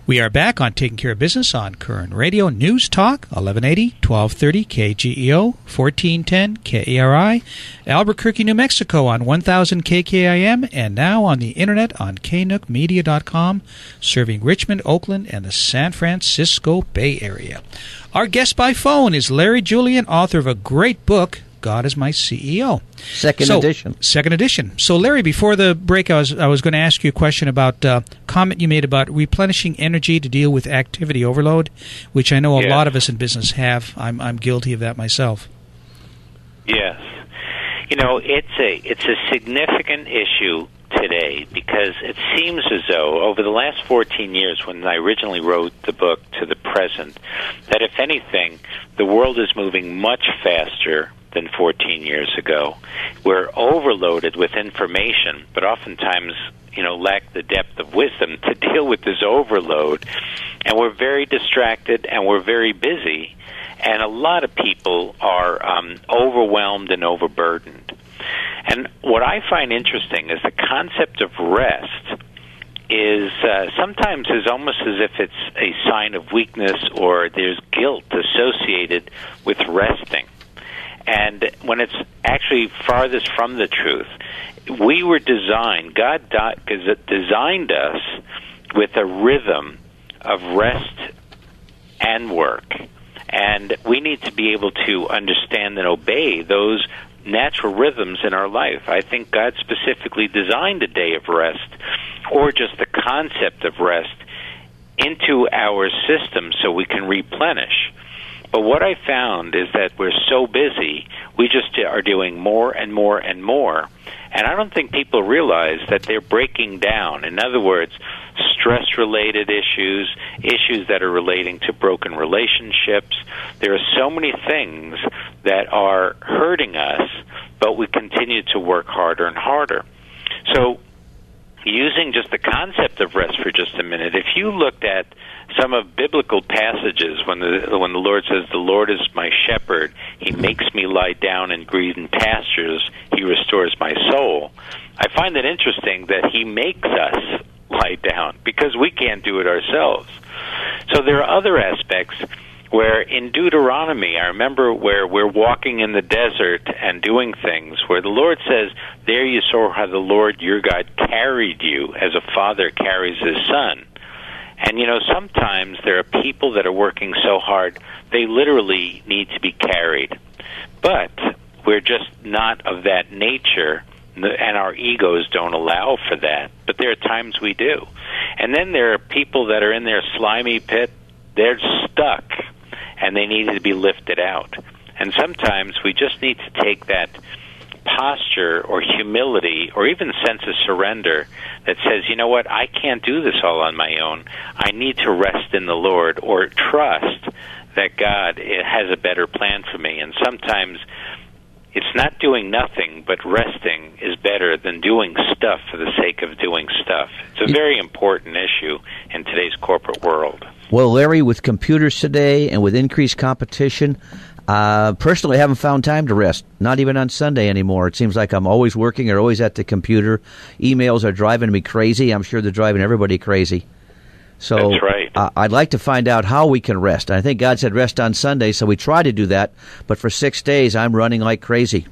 We are back on Taking Care of Business on Koerner Radio News Talk, 1180, 1230 KGEO, 1410 KERI, Albuquerque, New Mexico on 1000 KKIM, and now on the Internet on knookmedia.com, serving Richmond, Oakland, and the San Francisco Bay Area. Our guest by phone is Larry Julian, author of a great book, God is My CEO. Second edition. Second edition. So, Larry, before the break, I was going to ask you a question about comment you made about replenishing energy to deal with activity overload, which I know a lot of us in business have. I'm guilty of that myself. Yes. You know, it's a significant issue today because it seems as though over the last 14 years when I originally wrote the book to the present, that if anything, the world is moving much faster than 14 years ago. We're overloaded with information, but oftentimes, lack the depth of wisdom to deal with this overload. And we're very distracted and we're very busy. And a lot of people are overwhelmed and overburdened. And what I find interesting is the concept of rest is sometimes is almost as if it's a sign of weakness or there's guilt associated with resting. And when it's actually farthest from the truth, we were designed, God designed us with a rhythm of rest and work. And we need to be able to understand and obey those natural rhythms in our life. I think God specifically designed a day of rest, or just the concept of rest, into our system so we can replenish. But what I found is that we're so busy, we just are doing more and more and more. And I don't think people realize that they're breaking down. In other words, stress-related issues, issues that are relating to broken relationships. There are so many things that are hurting us, but we continue to work harder and harder. So using just the concept of rest for just a minute, if you looked at some of biblical passages when the Lord says, "The Lord is my shepherd, He makes me lie down in green pastures, He restores my soul," I find it interesting that He makes us lie down because we can't do it ourselves. So there are other aspects where in Deuteronomy, I remember where we're walking in the desert and doing things, where the Lord says, "There you saw how the Lord your God carried you as a father carries his son." And, sometimes there are people that are working so hard, they literally need to be carried. But we're just not of that nature, and our egos don't allow for that. But there are times we do. And then there are people that are in their slimy pit, they're stuck, and they need to be lifted out. And sometimes we just need to take that posture or humility or even sense of surrender that says, you know what, I can't do this all on my own. I need to rest in the Lord or trust that God has a better plan for me. And sometimes it's not doing nothing, but resting is better than doing stuff for the sake of doing stuff. It's a very important issue in today's corporate world. Well, Larry, with computers today and with increased competition, personally, I haven't found time to rest, not even on Sunday anymore. It seems like I'm always working or always at the computer. Emails are driving me crazy. I'm sure they're driving everybody crazy. So that's right. I'd like to find out how we can rest. I think God said rest on Sunday, so we try to do that. But for 6 days, I'm running like crazy.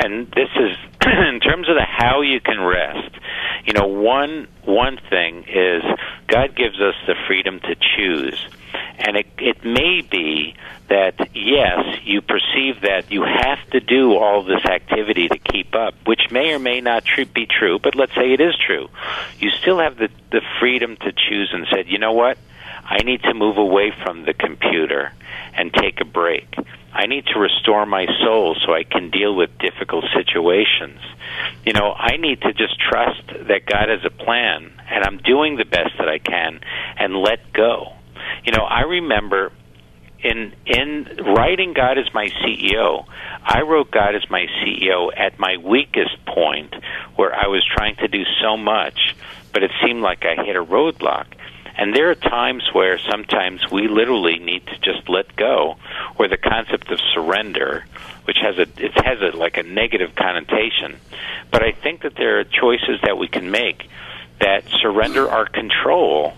And this is, in terms of the how you can rest, one thing is God gives us the freedom to choose. And it may be that, yes, you perceive that you have to do all this activity to keep up, which may or may not be true, but let's say it is true. You still have the freedom to choose and said, you know what, I need to move away from the computer and take a break. I need to restore my soul so I can deal with difficult situations. I need to just trust that God has a plan, and I'm doing the best that I can, and let go. I remember in writing God is My CEO, I wrote God is My CEO at my weakest point where I was trying to do so much, but it seemed like I hit a roadblock. And there are times where sometimes we literally need to just let go, or the concept of surrender, which has a negative connotation. But I think that there are choices that we can make that surrender our control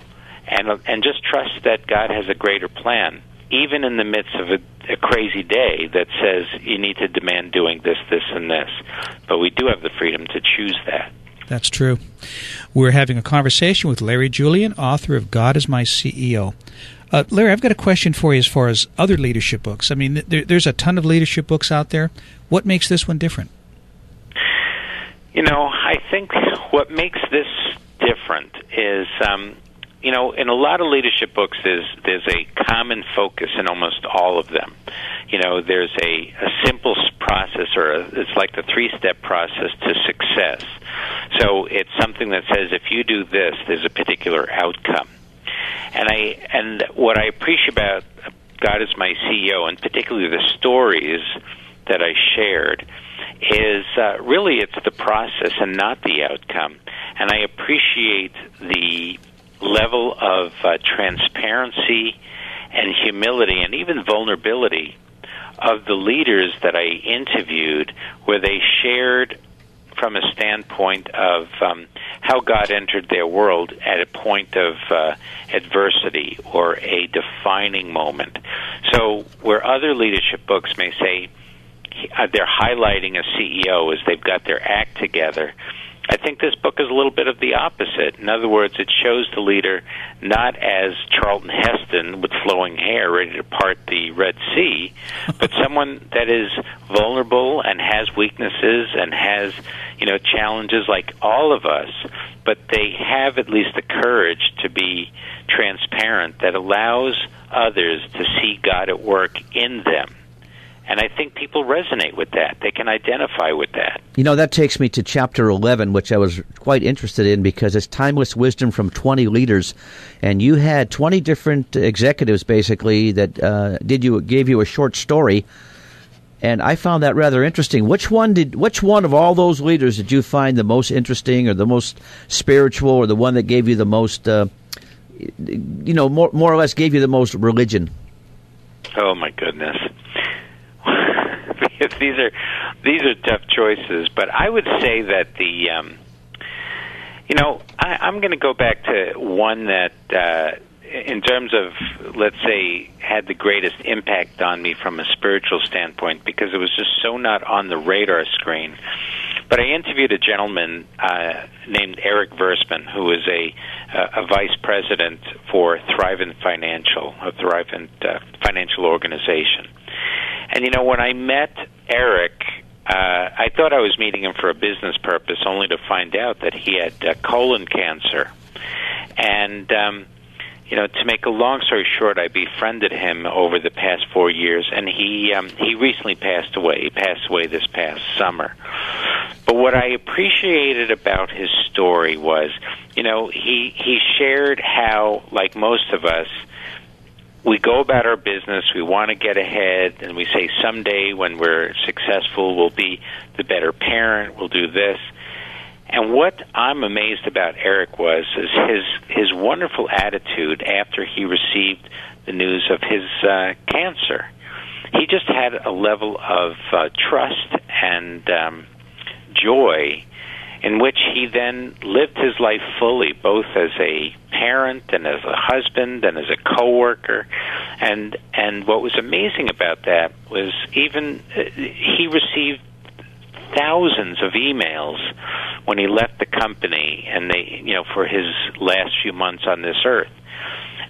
and just trust that God has a greater plan, even in the midst of a crazy day that says you need to demand doing this, this, and this. But we do have the freedom to choose that. That's true. We're having a conversation with Larry Julian, author of God is My CEO. Larry, I've got a question for you as far as other leadership books. I mean, there's a ton of leadership books out there. What makes this one different? You know, I think what makes this different is, you know, in a lot of leadership books, there's a common focus in almost all of them. You know, there's a simple process, it's like the 3-step process to success. So it's something that says if you do this, there's a particular outcome. And what I appreciate about God is My CEO, and particularly the stories that I shared, is really it's the process and not the outcome. And I appreciate the level of transparency and humility and even vulnerability of the leaders that I interviewed, where they shared from a standpoint of how God entered their world at a point of adversity or a defining moment. So where other leadership books may say they're highlighting a CEO as they've got their act together, I think this book is a little bit of the opposite. In other words, it shows the leader not as Charlton Heston with flowing hair ready to part the Red Sea, but someone that is vulnerable and has weaknesses and has, you know, challenges like all of us, but they have at least the courage to be transparent that allows others to see God at work in them. And I think people resonate with that. They can identify with that. You know, that takes me to chapter 11, which I was quite interested in because it's timeless wisdom from 20 leaders. And you had 20 different executives, basically, that gave you a short story. And I found that rather interesting. Which one of all those leaders did you find the most interesting or the most spiritual or the one that gave you the most, more or less gave you the most religion? Oh, my goodness. These are tough choices, but I would say that I'm going to go back to one that, in terms of, let's say, had the greatest impact on me from a spiritual standpoint, because it was just so not on the radar screen. But I interviewed a gentleman named Eric Versman, who is a vice president for Thrivent Financial, a Thrivent financial organization. And, you know, when I met Eric, I thought I was meeting him for a business purpose, only to find out that he had colon cancer. And, to make a long story short, I befriended him over the past 4 years, and he recently passed away. He passed away this past summer. But what I appreciated about his story was, he shared how, like most of us, we go about our business, we want to get ahead, and we say someday when we're successful, we'll be the better parent, we'll do this. And what I'm amazed about Eric is his wonderful attitude after he received the news of his cancer. He just had a level of trust and joy in which he then lived his life fully, both as a parent and as a husband and as a coworker. And what was amazing about that was even he received thousands of emails when he left the company and for his last few months on this earth.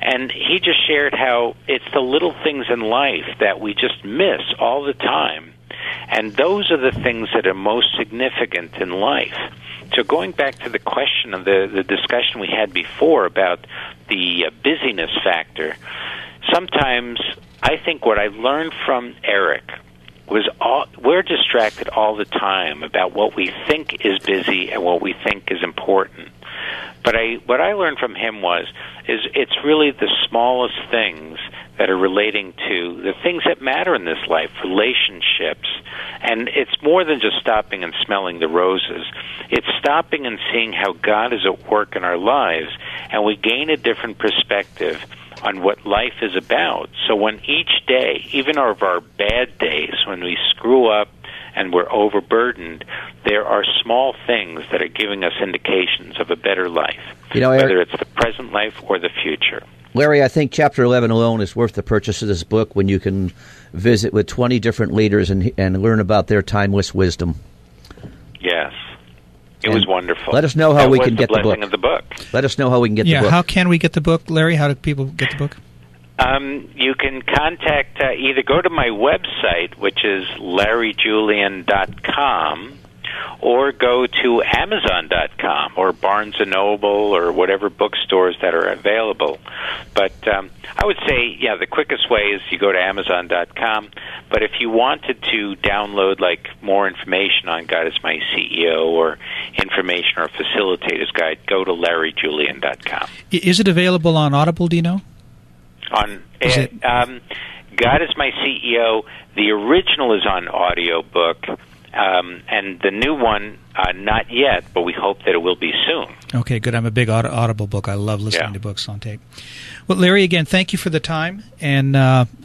And he just shared how it's the little things in life that we just miss all the time. And those are the things that are most significant in life. So going back to the question of the discussion we had before about the busyness factor, sometimes I think what I learned from Eric was we're distracted all the time about what we think is busy and what we think is important. But what I learned from him is it's really the smallest things that are relating to the things that matter in this life, relationships. And it's more than just stopping and smelling the roses. It's stopping and seeing how God is at work in our lives, and we gain a different perspective on what life is about. So when each day, even of our bad days, when we screw up and we're overburdened, there are small things that are giving us indications of a better life, whether it's the present life or the future. Larry, I think Chapter 11 alone is worth the purchase of this book when you can visit with 20 different leaders and learn about their timeless wisdom. Yes. It was wonderful. Let us know how we can get the book. Of the book. Let us know how we can get the book. Yeah, how can we get the book, Larry? How do people get the book? You can contact, either go to my website, which is larryjulian.com, or go to Amazon.com or Barnes & Noble or whatever bookstores that are available. But I would say, the quickest way is you go to Amazon.com. But if you wanted to download more information on God is My CEO or information or facilitator's guide, go to larryjulian.com. Is it available on Audible, do you know? God is My CEO, the original is on audiobook. And the new one, not yet, but we hope that it will be soon. Okay, good. I'm a big Audible book. I love listening to books on tape. Well, Larry, again, thank you for the time, and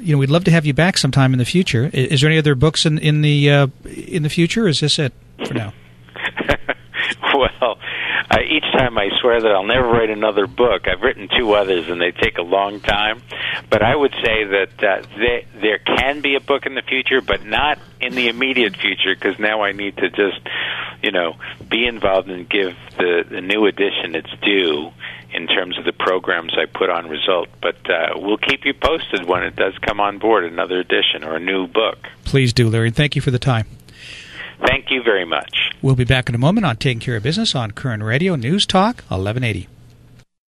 we'd love to have you back sometime in the future. Is there any other books in the future, or is this it for now? Well, each time I swear that I'll never write another book. I've written 2 others, and they take a long time. But I would say that there can be a book in the future, but not in the immediate future, because now I need to just, be involved and give the new edition its due in terms of the programs I put on Result. But we'll keep you posted when it does come on board, another edition or a new book. Please do, Larry. Thank you for the time. Thank you very much. We'll be back in a moment on Taking Care of Business on Koerner Radio News Talk 1180.